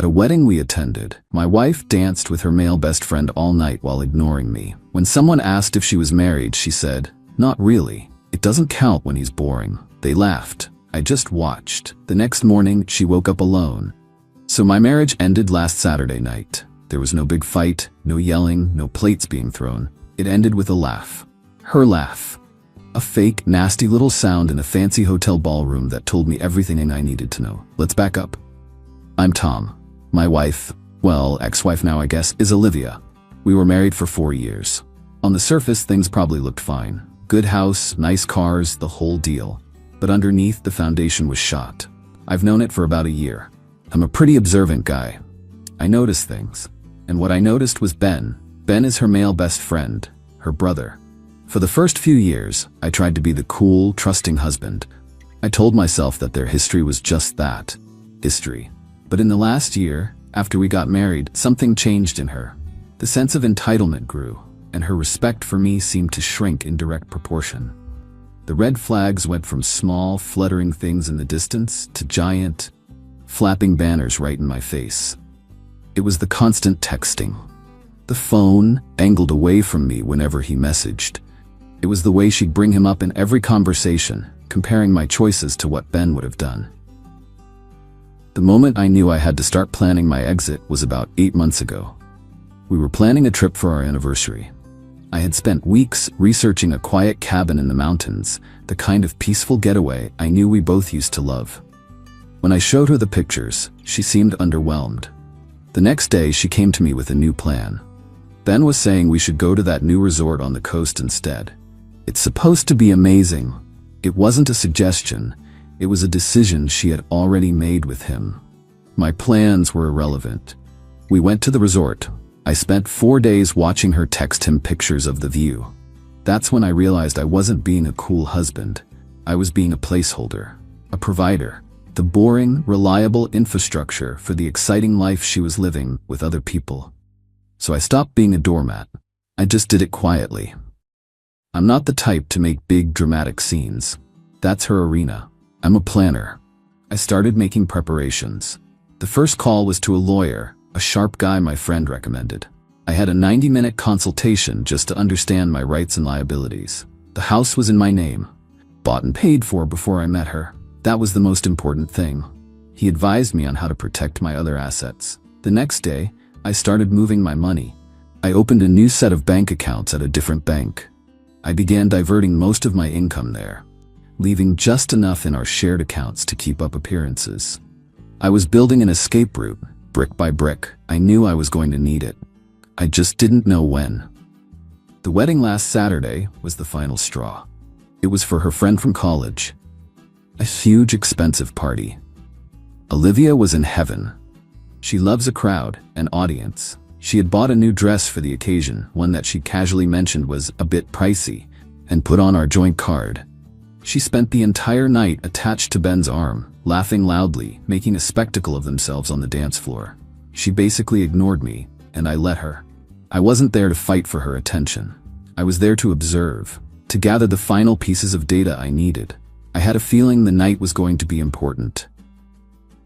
At a wedding we attended, my wife danced with her male best friend all night while ignoring me. When someone asked if she was married, she said, "Not really. It doesn't count when he's boring." They laughed. I just watched. The next morning, she woke up alone. So my marriage ended last Saturday night. There was no big fight, no yelling, no plates being thrown. It ended with a laugh. Her laugh. A fake, nasty little sound in a fancy hotel ballroom that told me everything I needed to know. Let's back up. I'm Tom. My wife, well, ex-wife now I guess, is Olivia. We were married for 4 years. On the surface, things probably looked fine. Good house, nice cars, the whole deal. But underneath, the foundation was shot. I've known it for about a year. I'm a pretty observant guy. I notice things. And what I noticed was Ben. Ben is her male best friend, her brother. For the first few years, I tried to be the cool, trusting husband. I told myself that their history was just that, history. But in the last year, after we got married, something changed in her. The sense of entitlement grew, and her respect for me seemed to shrink in direct proportion. The red flags went from small, fluttering things in the distance to giant, flapping banners right in my face. It was the constant texting. The phone angled away from me whenever he messaged. It was the way she'd bring him up in every conversation, comparing my choices to what Ben would have done. The moment I knew I had to start planning my exit was about 8 months ago. We were planning a trip for our anniversary. I had spent weeks researching a quiet cabin in the mountains, the kind of peaceful getaway I knew we both used to love. When I showed her the pictures, she seemed underwhelmed. The next day, she came to me with a new plan. Ben was saying we should go to that new resort on the coast instead. It's supposed to be amazing. It wasn't a suggestion. It was a decision she had already made with him. My plans were irrelevant. We went to the resort. I spent 4 days watching her text him pictures of the view. That's when I realized I wasn't being a cool husband. I was being a placeholder, a provider, the boring, reliable infrastructure for the exciting life she was living with other people. So I stopped being a doormat. I just did it quietly. I'm not the type to make big, dramatic scenes. That's her arena. I'm a planner. I started making preparations. The first call was to a lawyer, a sharp guy my friend recommended. I had a 90-minute consultation just to understand my rights and liabilities. The house was in my name, bought and paid for before I met her. That was the most important thing. He advised me on how to protect my other assets. The next day, I started moving my money. I opened a new set of bank accounts at a different bank. I began diverting most of my income there, leaving just enough in our shared accounts to keep up appearances. I was building an escape route, brick by brick. I knew I was going to need it. I just didn't know when. The wedding last Saturday was the final straw. It was for her friend from college. A huge, expensive party. Olivia was in heaven. She loves a crowd, an audience. She had bought a new dress for the occasion, one that she casually mentioned was a bit pricey, and put on our joint card. She spent the entire night attached to Ben's arm, laughing loudly, making a spectacle of themselves on the dance floor. She basically ignored me, and I let her. I wasn't there to fight for her attention. I was there to observe, to gather the final pieces of data I needed. I had a feeling the night was going to be important.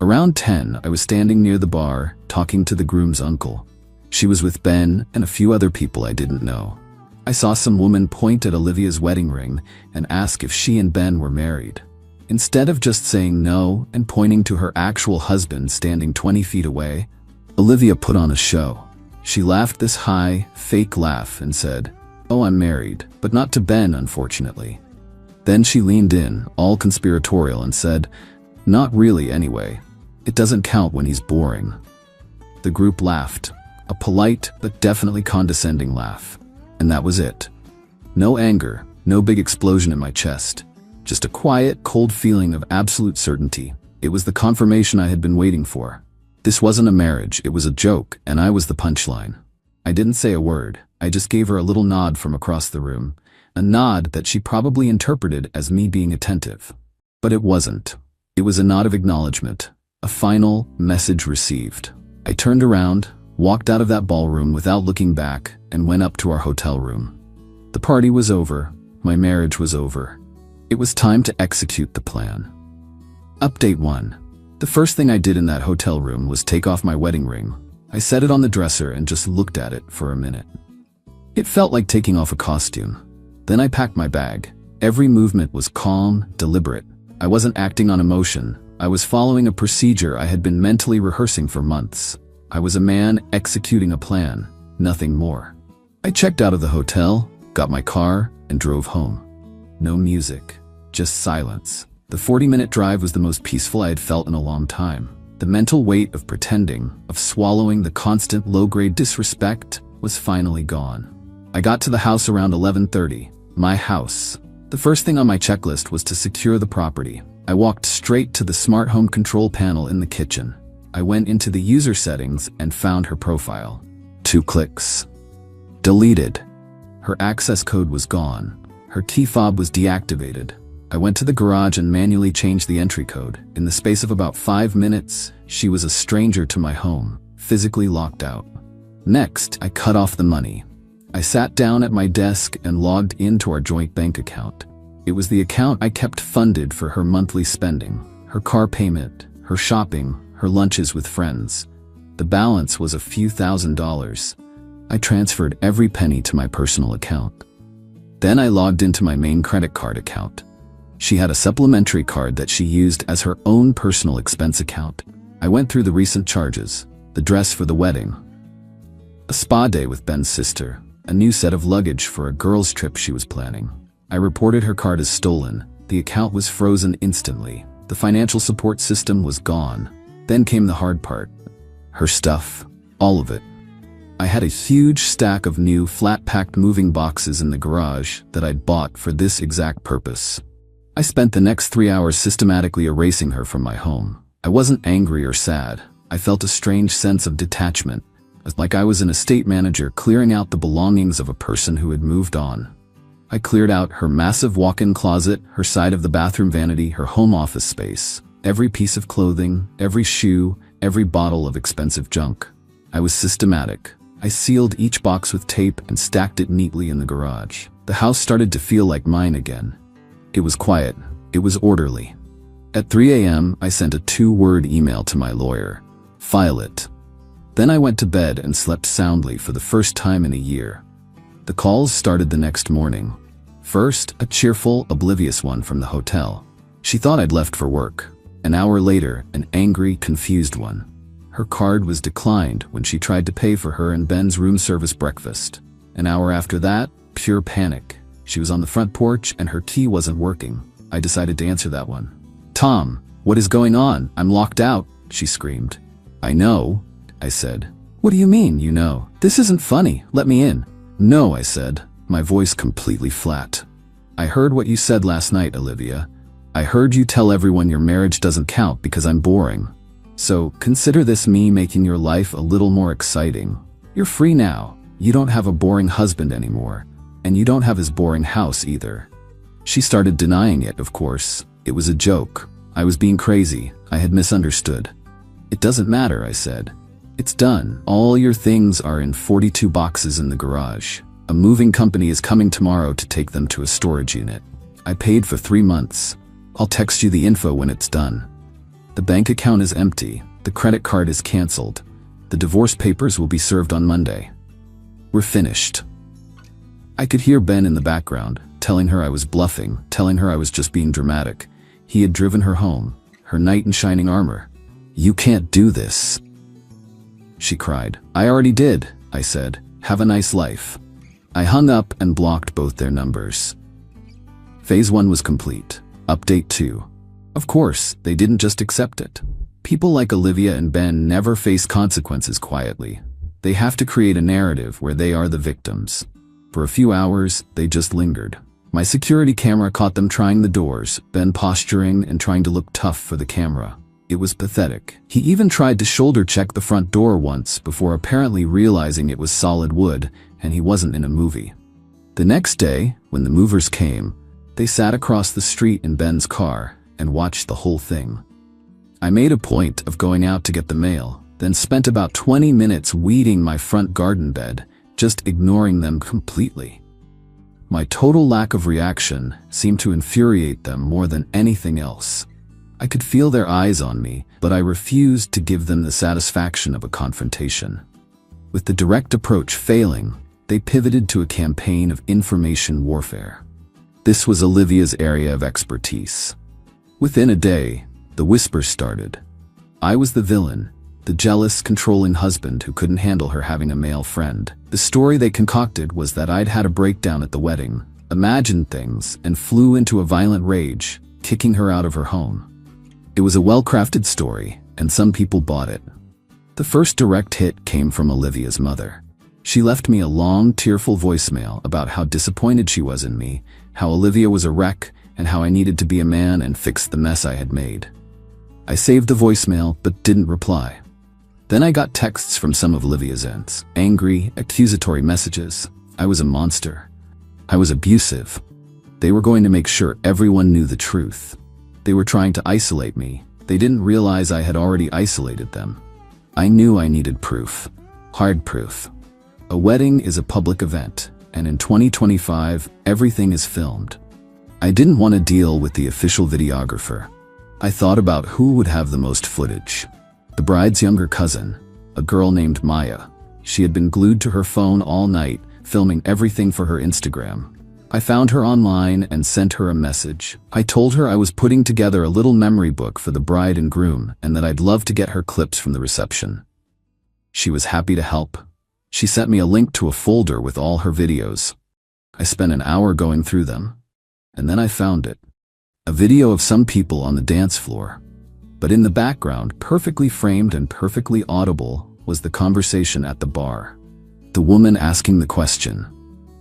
Around 10, I was standing near the bar, talking to the groom's uncle. She was with Ben and a few other people I didn't know. I saw some woman point at Olivia's wedding ring and ask if she and Ben were married. Instead of just saying no and pointing to her actual husband standing 20 feet away, Olivia put on a show. She laughed this high, fake laugh and said, "Oh, I'm married, but not to Ben, unfortunately." Then she leaned in, all conspiratorial, and said, "Not really anyway. It doesn't count when he's boring." The group laughed, a polite but definitely condescending laugh. And that was it. No anger, no big explosion in my chest. Just a quiet, cold feeling of absolute certainty. It was the confirmation I had been waiting for. This wasn't a marriage, it was a joke, and I was the punchline. I didn't say a word, I just gave her a little nod from across the room. A nod that she probably interpreted as me being attentive. But it wasn't. It was a nod of acknowledgement, a final message received. I turned around, walked out of that ballroom without looking back, and went up to our hotel room. The party was over. My marriage was over. It was time to execute the plan. Update 1. The first thing I did in that hotel room was take off my wedding ring. I set it on the dresser and just looked at it for a minute. It felt like taking off a costume. Then I packed my bag. Every movement was calm, deliberate. I wasn't acting on emotion. I was following a procedure I had been mentally rehearsing for months. I was a man executing a plan, nothing more. I checked out of the hotel, got my car, and drove home. No music, just silence. The 40-minute drive was the most peaceful I had felt in a long time. The mental weight of pretending, of swallowing the constant low-grade disrespect, was finally gone. I got to the house around 11:30. My house. The first thing on my checklist was to secure the property. I walked straight to the smart home control panel in the kitchen. I went into the user settings and found her profile. 2 clicks. Deleted. Her access code was gone. Her key fob was deactivated. I went to the garage and manually changed the entry code. In the space of about 5 minutes, she was a stranger to my home, physically locked out. Next, I cut off the money. I sat down at my desk and logged into our joint bank account. It was the account I kept funded for her monthly spending, her car payment, her shopping, her lunches with friends. The balance was a few $1,000s. I transferred every penny to my personal account. Then I logged into my main credit card account. She had a supplementary card that she used as her own personal expense account. I went through the recent charges, the dress for the wedding, a spa day with Ben's sister, a new set of luggage for a girls' trip she was planning. I reported her card as stolen. The account was frozen instantly. The financial support system was gone. Then came the hard part. Her stuff. All of it. I had a huge stack of new flat-packed moving boxes in the garage that I'd bought for this exact purpose. I spent the next 3 hours systematically erasing her from my home. I wasn't angry or sad. I felt a strange sense of detachment, like I was an estate manager clearing out the belongings of a person who had moved on. I cleared out her massive walk-in closet, her side of the bathroom vanity, her home office space, every piece of clothing, every shoe, every bottle of expensive junk. I was systematic. I sealed each box with tape and stacked it neatly in the garage. The house started to feel like mine again. It was quiet. It was orderly. At 3 a.m., I sent a 2-word email to my lawyer. File it. Then I went to bed and slept soundly for the first time in a year. The calls started the next morning. First, a cheerful, oblivious one from the hotel. She thought I'd left for work. An hour later, an angry, confused one. Her card was declined when she tried to pay for her and Ben's room service breakfast. An hour after that, pure panic. She was on the front porch and her key wasn't working. I decided to answer that one. Tom, what is going on? I'm locked out, she screamed. I know, I said. What do you mean, you know? This isn't funny. Let me in. No, I said, my voice completely flat. I heard what you said last night, Olivia. I heard you tell everyone your marriage doesn't count because I'm boring. So consider this me making your life a little more exciting. You're free now. You don't have a boring husband anymore. And you don't have his boring house either. She started denying it, of course. It was a joke. I was being crazy. I had misunderstood. It doesn't matter, I said. It's done. All your things are in 42 boxes in the garage. A moving company is coming tomorrow to take them to a storage unit. I paid for 3 months. I'll text you the info when it's done. The bank account is empty. The credit card is canceled. The divorce papers will be served on Monday. We're finished. I could hear Ben in the background, telling her I was bluffing, telling her I was just being dramatic. He had driven her home, her knight in shining armor. You can't do this, she cried. I already did, I said. Have a nice life. I hung up and blocked both their numbers. Phase 1 was complete. Update 2. Of course, they didn't just accept it. People like Olivia and Ben never face consequences quietly. They have to create a narrative where they are the victims. For a few hours, they just lingered. My security camera caught them trying the doors, Ben posturing and trying to look tough for the camera. It was pathetic. He even tried to shoulder check the front door once before apparently realizing it was solid wood and he wasn't in a movie. The next day, when the movers came, they sat across the street in Ben's car and watched the whole thing. I made a point of going out to get the mail, then spent about 20 minutes weeding my front garden bed, just ignoring them completely. My total lack of reaction seemed to infuriate them more than anything else. I could feel their eyes on me, but I refused to give them the satisfaction of a confrontation. With the direct approach failing, they pivoted to a campaign of information warfare. This was Olivia's area of expertise. Within a day, the whispers started. I was the villain, the jealous, controlling husband who couldn't handle her having a male friend. The story they concocted was that I'd had a breakdown at the wedding, imagined things, and flew into a violent rage, kicking her out of her home. It was a well-crafted story, and some people bought it. The first direct hit came from Olivia's mother. She left me a long, tearful voicemail about how disappointed she was in me, how Olivia was a wreck, and how I needed to be a man and fix the mess I had made. I saved the voicemail but didn't reply. Then I got texts from some of Olivia's aunts, angry, accusatory messages. I was a monster. I was abusive. They were going to make sure everyone knew the truth. They were trying to isolate me. They didn't realize I had already isolated them. I knew I needed proof. Hard proof. A wedding is a public event, and in 2025, everything is filmed. I didn't want to deal with the official videographer. I thought about who would have the most footage. The bride's younger cousin, a girl named Maya. She had been glued to her phone all night, filming everything for her Instagram. I found her online and sent her a message. I told her I was putting together a little memory book for the bride and groom and that I'd love to get her clips from the reception. She was happy to help. She sent me a link to a folder with all her videos. I spent an hour going through them, and then I found it. A video of some people on the dance floor. But in the background, perfectly framed and perfectly audible, was the conversation at the bar. The woman asking the question.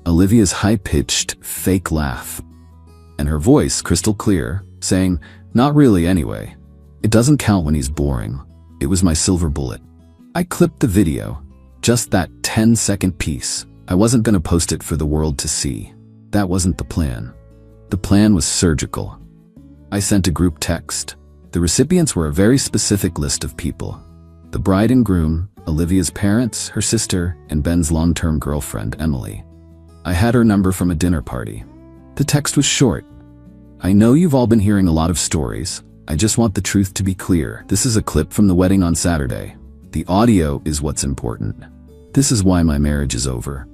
Olivia's high-pitched, fake laugh. And her voice crystal clear, saying, "Not really anyway. It doesn't count when he's boring." It was my silver bullet. I clipped the video. Just that 10-second piece. I wasn't going to post it for the world to see. That wasn't the plan. The plan was surgical. I sent a group text. The recipients were a very specific list of people. The bride and groom, Olivia's parents, her sister, and Ben's long-term girlfriend, Emily. I had her number from a dinner party. The text was short. "I know you've all been hearing a lot of stories. I just want the truth to be clear. This is a clip from the wedding on Saturday. The audio is what's important. This is why my marriage is over."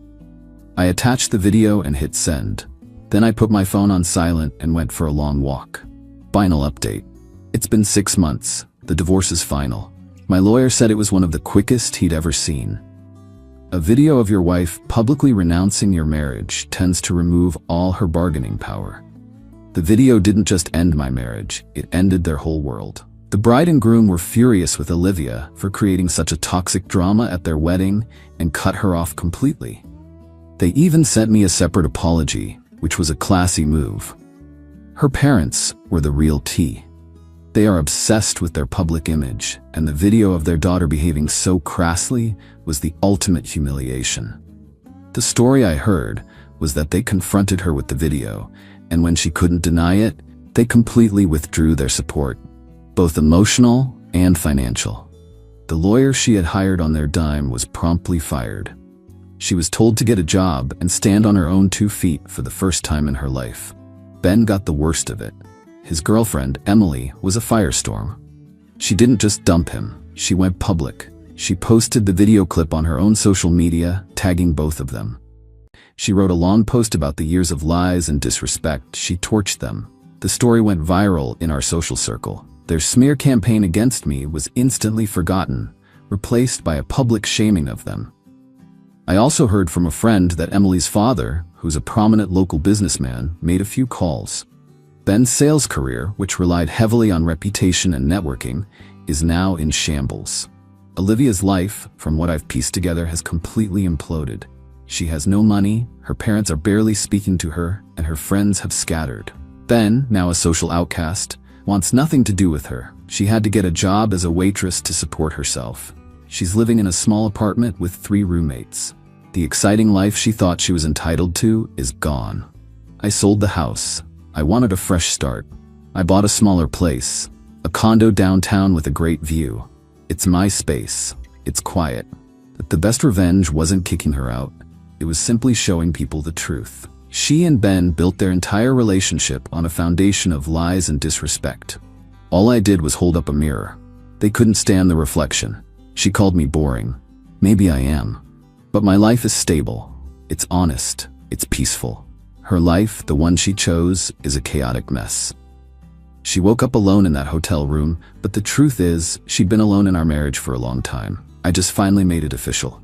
I attached the video and hit send. Then I put my phone on silent and went for a long walk. Final update. It's been 6 months. The divorce is final. My lawyer said it was one of the quickest he'd ever seen. A video of your wife publicly renouncing your marriage tends to remove all her bargaining power. The video didn't just end my marriage, it ended their whole world. The bride and groom were furious with Olivia for creating such a toxic drama at their wedding and cut her off completely. They even sent me a separate apology, which was a classy move. Her parents were the real tea. They are obsessed with their public image, and the video of their daughter behaving so crassly was the ultimate humiliation. The story I heard was that they confronted her with the video, and when she couldn't deny it, they completely withdrew their support, both emotional and financial. The lawyer she had hired on their dime was promptly fired. She was told to get a job and stand on her own 2 feet for the first time in her life. Ben got the worst of it. His girlfriend, Emily, was a firestorm. She didn't just dump him, she went public. She posted the video clip on her own social media, tagging both of them. She wrote a long post about the years of lies and disrespect. She torched them. The story went viral in our social circle. Their smear campaign against me was instantly forgotten, replaced by a public shaming of them. I also heard from a friend that Emily's father, who's a prominent local businessman, made a few calls. Ben's sales career, which relied heavily on reputation and networking, is now in shambles. Olivia's life, from what I've pieced together, has completely imploded. She has no money, her parents are barely speaking to her, and her friends have scattered. Ben, now a social outcast, wants nothing to do with her. She had to get a job as a waitress to support herself. She's living in a small apartment with 3 roommates. The exciting life she thought she was entitled to is gone. I sold the house. I wanted a fresh start. I bought a smaller place, a condo downtown with a great view. It's my space. It's quiet. But the best revenge wasn't kicking her out. It was simply showing people the truth. She and Ben built their entire relationship on a foundation of lies and disrespect. All I did was hold up a mirror. They couldn't stand the reflection. She called me boring. Maybe I am. But my life is stable. It's honest. It's peaceful. Her life, the one she chose, is a chaotic mess. She woke up alone in that hotel room, but the truth is, she'd been alone in our marriage for a long time. I just finally made it official.